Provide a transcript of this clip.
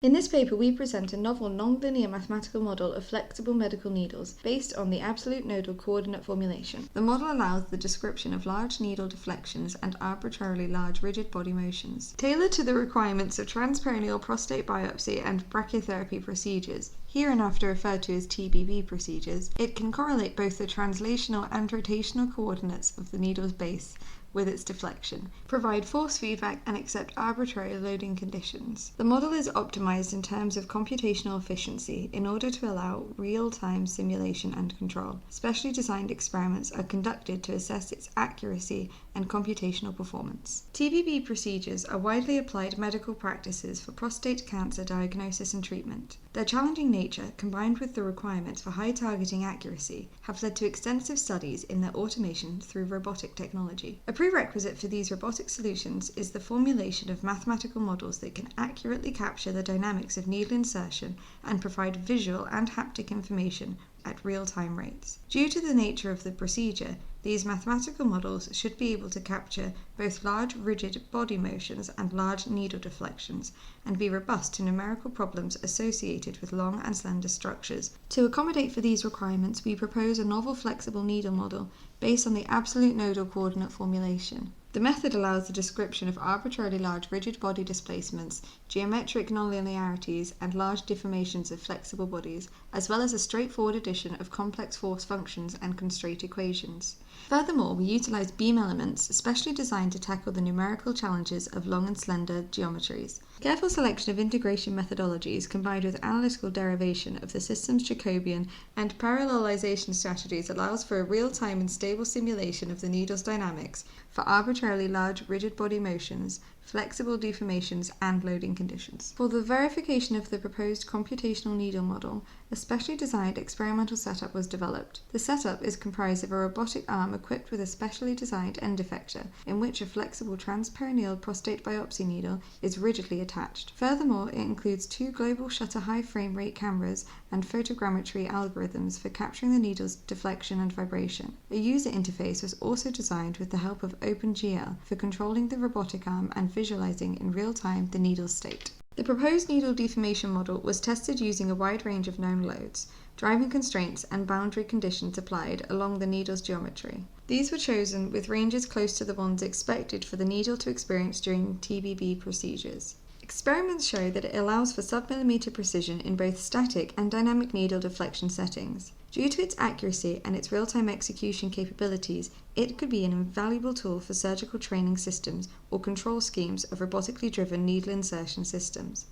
In this paper, we present a novel nonlinear mathematical model of flexible medical needles based on the Absolute Nodal Coordinate Formulation. The model allows the description of large needle deflections and arbitrarily large rigid body motions. Tailored to the requirements of transperineal prostate biopsy and brachytherapy procedures, hereinafter referred to as TBB procedures, it can correlate both the translational and rotational coordinates of the needle's base with its deflection, provide force feedback, and accept arbitrary loading conditions. The model is optimized in terms of computational efficiency in order to allow real-time simulation and control. Specially designed experiments are conducted to assess its accuracy and computational performance. TBB procedures are widely applied medical practices for prostate cancer diagnosis and treatment. Their challenging nature, combined with the requirements for high targeting accuracy, have led to extensive studies in their automation through robotic technology. A prerequisite for these robotic solutions is the formulation of mathematical models that can accurately capture the dynamics of needle insertion and provide visual and haptic information at real-time rates. Due to the nature of the procedure, these mathematical models should be able to capture both large rigid body motions and large needle deflections, and be robust to numerical problems associated with long and slender structures. To accommodate for these requirements, we propose a novel flexible needle model based on the Absolute Nodal Coordinate Formulation. The method allows the description of arbitrarily large rigid body displacements, geometric nonlinearities, and large deformations of flexible bodies, as well as a straightforward addition of complex force functions and constraint equations. Furthermore, we utilize beam elements specially designed to tackle the numerical challenges of long and slender geometries. Careful selection of integration methodologies combined with analytical derivation of the system's Jacobian and parallelization strategies allows for a real-time and stable simulation of the needle's dynamics for arbitrarily large rigid body motions, flexible deformations, and loading conditions. For the verification of the proposed computational needle model, a specially designed experimental setup was developed. The setup is comprised of a robotic arm equipped with a specially designed end effector, in which a flexible transperineal prostate biopsy needle is rigidly attached. Furthermore, it includes two global shutter high frame rate cameras and photogrammetry algorithms for capturing the needle's deflection and vibration. A user interface was also designed with the help of OpenGL for controlling the robotic arm and visualizing in real time the needle's state. The proposed needle deformation model was tested using a wide range of known loads, driving constraints, and boundary conditions applied along the needle's geometry. These were chosen with ranges close to the ones expected for the needle to experience during TBB procedures. Experiments show that it allows for sub-millimeter precision in both static and dynamic needle deflection settings. Due to its accuracy and its real-time execution capabilities, it could be an invaluable tool for surgical training systems or control schemes of robotically driven needle insertion systems.